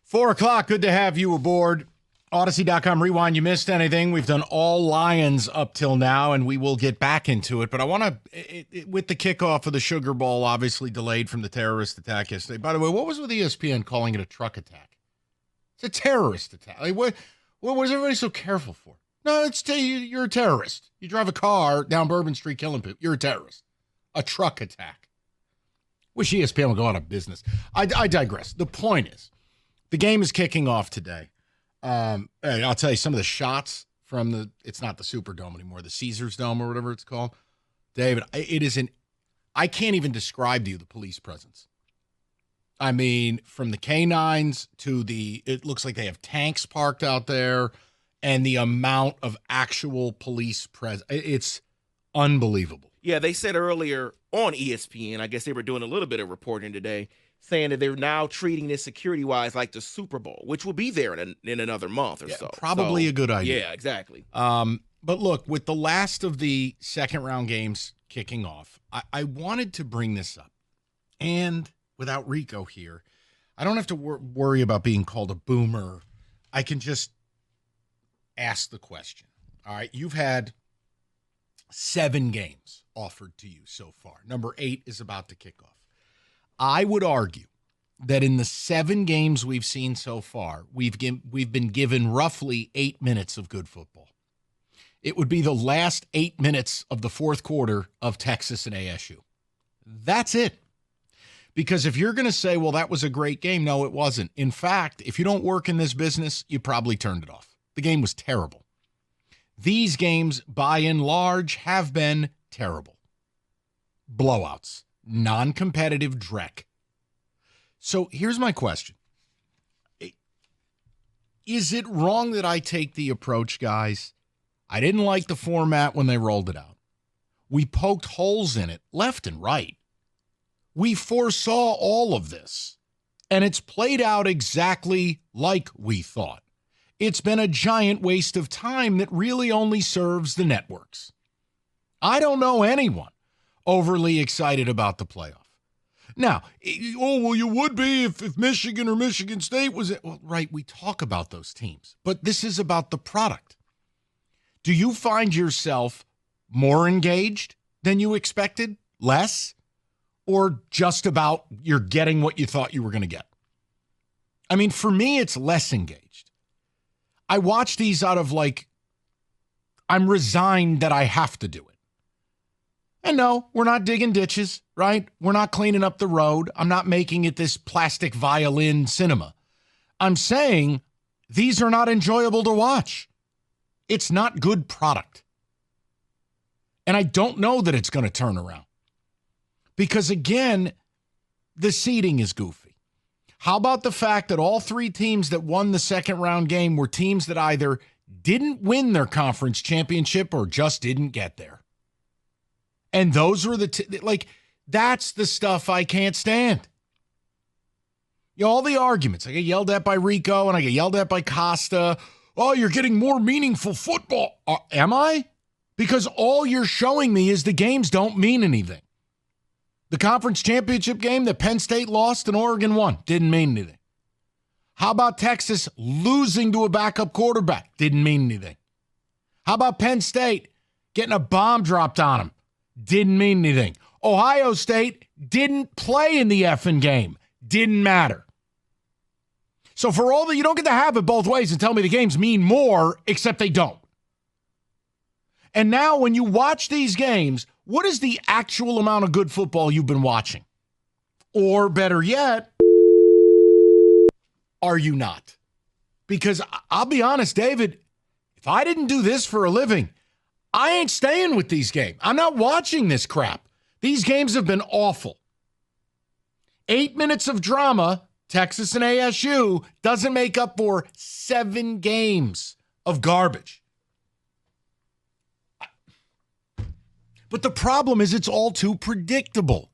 4 o'clock. Good to have you aboard. Odyssey.com rewind. You missed anything? We've done all Lions up till now, and we will get back into it. But I want to, with the kickoff of the Sugar Bowl, obviously delayed from the terrorist attack yesterday. By the way, what was with ESPN calling it a truck attack? It's a terrorist attack. Like, what was everybody so careful for? No, you're a terrorist. You drive a car down Bourbon Street killing people. You're a terrorist. A truck attack. Wish ESPN would go out of business. I digress. The point is, the game is kicking off today. I'll tell you some of the shots from it's not the Superdome anymore, the Caesars Dome or whatever it's called. David, I can't even describe to you the police presence. I mean, from the canines to it looks like they have tanks parked out there, and the amount of actual police presence, it's unbelievable. Yeah, they said earlier on ESPN, I guess they were doing a little bit of reporting today, saying that they're now treating this security-wise like the Super Bowl, which will be there in another month or so. Probably a good idea. Yeah, exactly. But look, with the last of the second-round games kicking off, I wanted to bring this up. And without Rico here, I don't have to worry about being called a boomer. I can just ask the question. All right, you've had 7 games offered to you so far. Number 8 is about to kick off. I would argue that in the 7 games we've seen so far, we've been given roughly 8 minutes of good football. It would be the last 8 minutes of the fourth quarter of Texas and ASU. That's it. Because if you're going to say, well, that was a great game, no, it wasn't. In fact, if you don't work in this business, you probably turned it off. The game was terrible. These games, by and large, have been terrible. Blowouts. Non-competitive dreck. So here's my question. Is it wrong that I take the approach, guys? I didn't like the format when they rolled it out. We poked holes in it left and right. We foresaw all of this, and it's played out exactly like we thought. It's been a giant waste of time that really only serves the networks. I don't know anyone overly excited about the playoff. Now, you would be if Michigan or Michigan State was it. Well, right, we talk about those teams, but this is about the product. Do you find yourself more engaged than you expected? Less? Or just about you're getting what you thought you were going to get? I mean, for me, it's less engaged. I watch these out of I'm resigned that I have to do it. And no, we're not digging ditches, right? We're not cleaning up the road. I'm not making it this plastic violin cinema. I'm saying these are not enjoyable to watch. It's not good product. And I don't know that it's going to turn around. Because again, the seeding is goofy. How about the fact that all 3 teams that won the second round game were teams that either didn't win their conference championship or just didn't get there? And those were that's the stuff I can't stand. All the arguments. I get yelled at by Rico and I get yelled at by Costa. Oh, you're getting more meaningful football. Am I? Because all you're showing me is the games don't mean anything. The conference championship game that Penn State lost and Oregon won didn't mean anything. How about Texas losing to a backup quarterback? Didn't mean anything. How about Penn State getting a bomb dropped on them? Didn't mean anything. Ohio State didn't play in the effing game. Didn't matter. So for all that, you don't get to have it both ways and tell me the games mean more, except they don't. And now when you watch these games, what is the actual amount of good football you've been watching? Or better yet, are you not? Because I'll be honest, David, if I didn't do this for a living, I ain't staying with these games. I'm not watching this crap. These games have been awful. 8 minutes of drama, Texas and ASU, doesn't make up for 7 games of garbage. But the problem is it's all too predictable.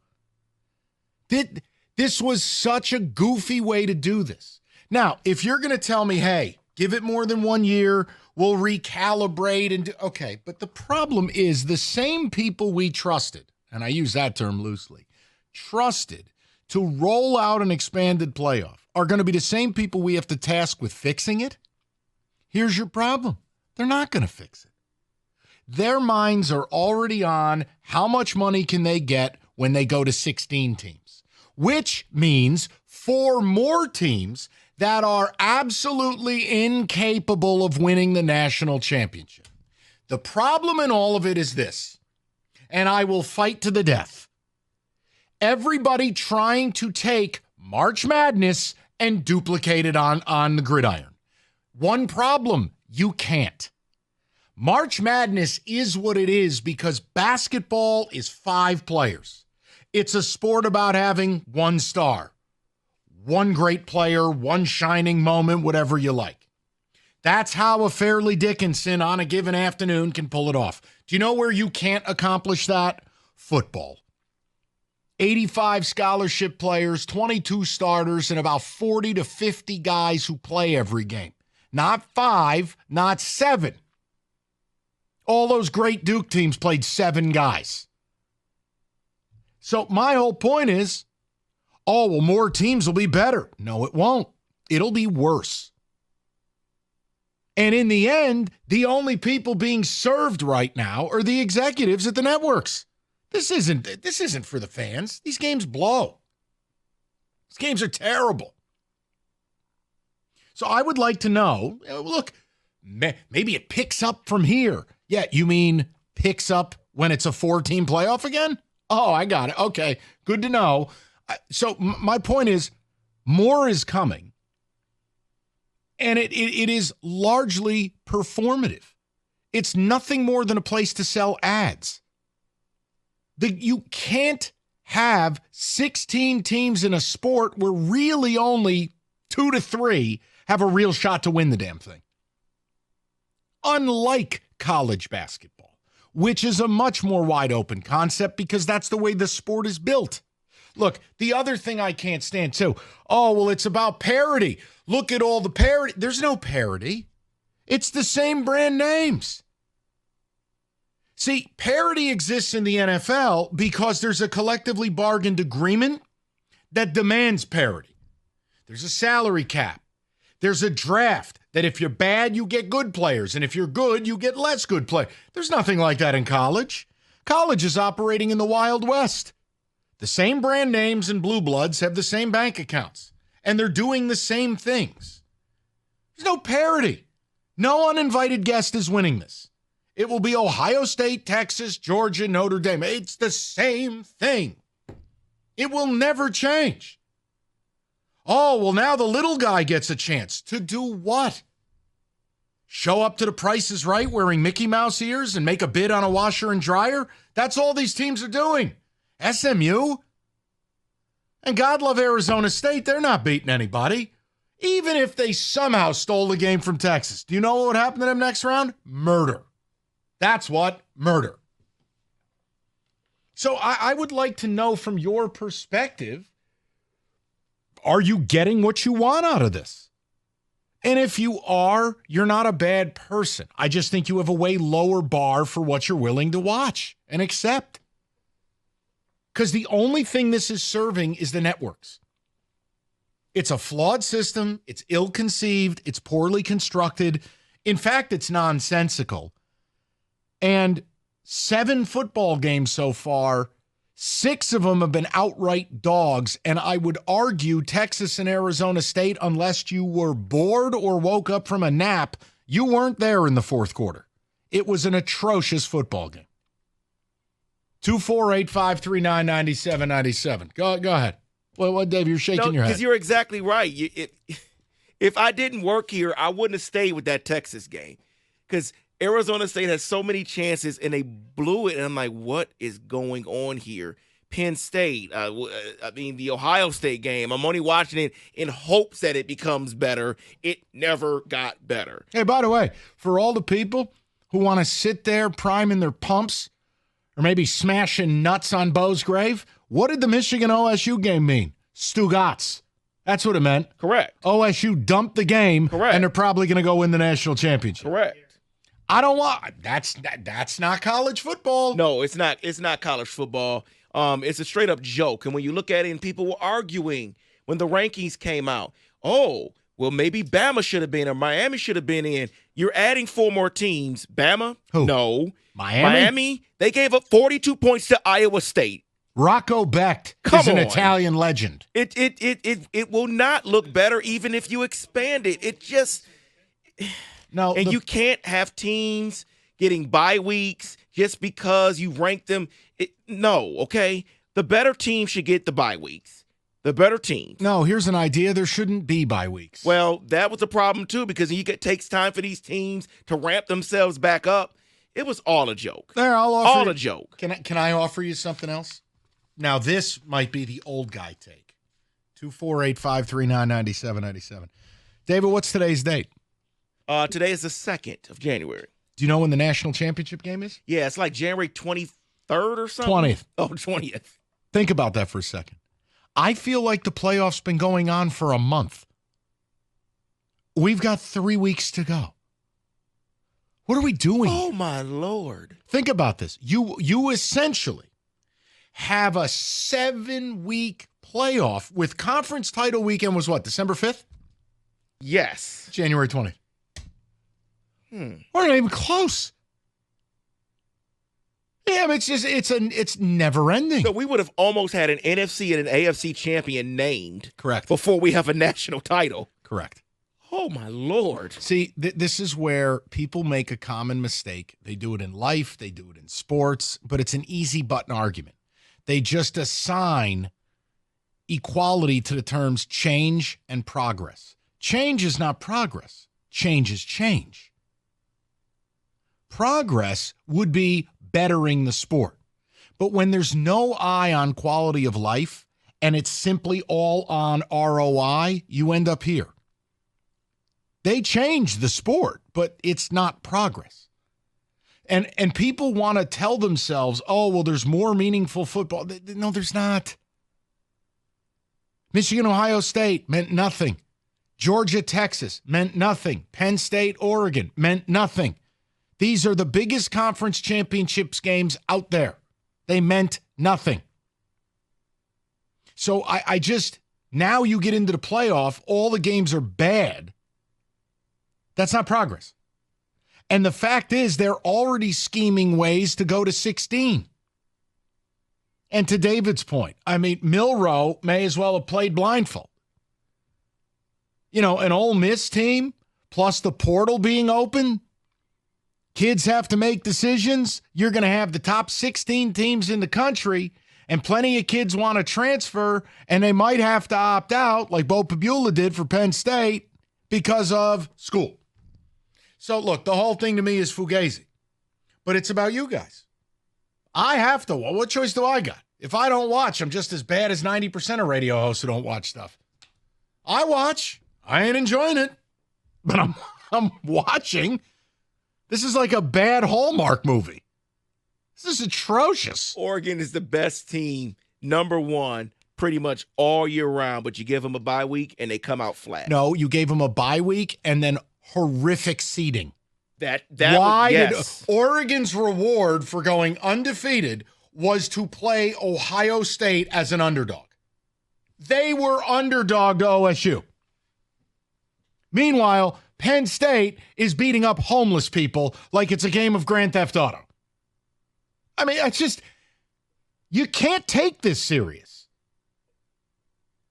This was such a goofy way to do this. Now, if you're going to tell me, hey, give it more than 1 year, we'll recalibrate and do, okay. But the problem is the same people we trusted, and I use that term loosely, trusted to roll out an expanded playoff are going to be the same people we have to task with fixing it. Here's your problem. They're not going to fix it. Their minds are already on how much money can they get when they go to 16 teams, which means 4 more teams that are absolutely incapable of winning the national championship. The problem in all of it is this, and I will fight to the death. Everybody trying to take March Madness and duplicate it on the gridiron. One problem, you can't. March Madness is what it is because basketball is 5 players. It's a sport about having one star, one great player, one shining moment, whatever you like. That's how a Fairleigh Dickinson on a given afternoon can pull it off. Do you know where you can't accomplish that? Football. 85 scholarship players, 22 starters, and about 40 to 50 guys who play every game. Not 5, not 7. All those great Duke teams played 7 guys. So my whole point is, oh, well, more teams will be better. No, it won't. It'll be worse. And in the end, the only people being served right now are the executives at the networks. This isn't for the fans. These games blow. These games are terrible. So I would like to know, look, maybe it picks up from here. Yeah, you mean picks up when it's a 4-team playoff again? Oh, I got it. Okay, good to know. So my point is, more is coming, and it is largely performative. It's nothing more than a place to sell ads. You can't have 16 teams in a sport where really only 2 to 3 have a real shot to win the damn thing. Unlike college basketball, which is a much more wide open concept because that's the way the sport is built. Look, the other thing I can't stand too, oh, well, it's about parity. Look at all the parity. There's no parity. It's the same brand names. See, parity exists in the NFL because there's a collectively bargained agreement that demands parity. There's a salary cap. There's a draft that if you're bad, you get good players. And if you're good, you get less good players. There's nothing like that in college. College is operating in the Wild West. The same brand names and blue bloods have the same bank accounts. And they're doing the same things. There's no parity. No uninvited guest is winning this. It will be Ohio State, Texas, Georgia, Notre Dame. It's the same thing. It will never change. Oh, well, now the little guy gets a chance. To do what? Show up to the Price is Right wearing Mickey Mouse ears and make a bid on a washer and dryer? That's all these teams are doing. SMU? And God love Arizona State, they're not beating anybody. Even if they somehow stole the game from Texas. Do you know what would happen to them next round? Murder. That's what? Murder. So I would like to know from your perspective, are you getting what you want out of this? And if you are, you're not a bad person. I just think you have a way lower bar for what you're willing to watch and accept. Because the only thing this is serving is the networks. It's a flawed system. It's ill-conceived. It's poorly constructed. In fact, it's nonsensical. And 7 football games so far, 6 of them have been outright dogs. And I would argue Texas and Arizona State, unless you were bored or woke up from a nap, you weren't there in the fourth quarter. It was an atrocious football game. 248-539-9797. Go ahead. Well, Dave, you're shaking your head. Because you're exactly right. If I didn't work here, I wouldn't have stayed with that Texas game. Because Arizona State has so many chances, and they blew it. And I'm like, what is going on here? Penn State, the Ohio State game, I'm only watching it in hopes that it becomes better. It never got better. Hey, by the way, for all the people who want to sit there priming their pumps or maybe smashing nuts on Bo's grave, what did the Michigan OSU game mean? Stugotz. That's what it meant. Correct. OSU dumped the game. Correct. And they're probably going to go win the national championship. Correct. I don't want that's not college football. No, it's not. It's not college football. It's a straight up joke. And when you look at it, and people were arguing when the rankings came out, oh, well, maybe Bama should have been or Miami should have been in. You're adding 4 more teams. Bama? Who? No. Miami? They gave up 42 points to Iowa State. Rocco Becht is an Italian legend. It will not look better even if you expand it. It just no, and you can't have teams getting bye weeks just because you rank them. No, okay? The better team should get the bye weeks. The better team. No, here's an idea. There shouldn't be bye weeks. Well, that was a problem too because it takes time for these teams to ramp themselves back up. It was all a joke. There, I'll offer all you, a joke. Can I offer you something else? Now, this might be the old guy take. 248-539-9797. David, what's today's date? Today is the 2nd of January. Do you know when the national championship game is? Yeah, it's like January 23rd or something. 20th. Oh, 20th. Think about that for a second. I feel like the playoffs been going on for a month. We've got 3 weeks to go. What are we doing? Oh, my Lord. Think about this. You essentially have a 7-week playoff with conference title weekend was what, December 5th? Yes. January 20th. We're not even close. Yeah, but it's never ending. So we would have almost had an NFC and an AFC champion named. Correct. Before we have a national title. Correct. Oh, my Lord. See, this is where people make a common mistake. They do it in life. They do it in sports. But it's an easy button argument. They just assign equality to the terms change and progress. Change is not progress. Change is change. Progress would be bettering the sport. But when there's no eye on quality of life and it's simply all on ROI, you end up here. They changed the sport, but it's not progress. And people want to tell themselves, oh, well, there's more meaningful football. No, there's not. Michigan, Ohio State meant nothing. Georgia, Texas meant nothing. Penn State, Oregon meant nothing. These are the biggest conference championships games out there. They meant nothing. So I just, now you get into the playoff, all the games are bad. That's not progress. And the fact is, they're already scheming ways to go to 16. And to David's point, I mean, Milroe may as well have played blindfold. You know, an Ole Miss team, plus the portal being open, kids have to make decisions. You're going to have the top 16 teams in the country, and plenty of kids want to transfer, and they might have to opt out, like Bo Pabula did for Penn State, because of school. So, look, the whole thing to me is fugazi. But it's about you guys. I have to. What choice do I got? If I don't watch, I'm just as bad as 90% of radio hosts who don't watch stuff. I watch. I ain't enjoying it. But I'm watching. This is like a bad Hallmark movie. This is atrocious. Oregon is the best team, number one, pretty much all year round, but you give them a bye week and they come out flat. No, you gave them a bye week and then horrific seeding. Why yes. Did Oregon's reward for going undefeated was to play Ohio State as an underdog? They were underdog to OSU. Meanwhile, Penn State is beating up homeless people like it's a game of Grand Theft Auto. I mean, it's just, you can't take this serious.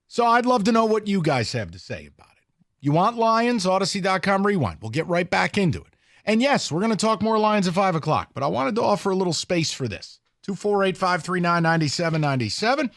So I'd love to know what you guys have to say about it. You want Lions? Odyssey.com rewind. We'll get right back into it. And yes, we're going to talk more Lions at 5 o'clock, but I wanted to offer a little space for this. 248-539-9797.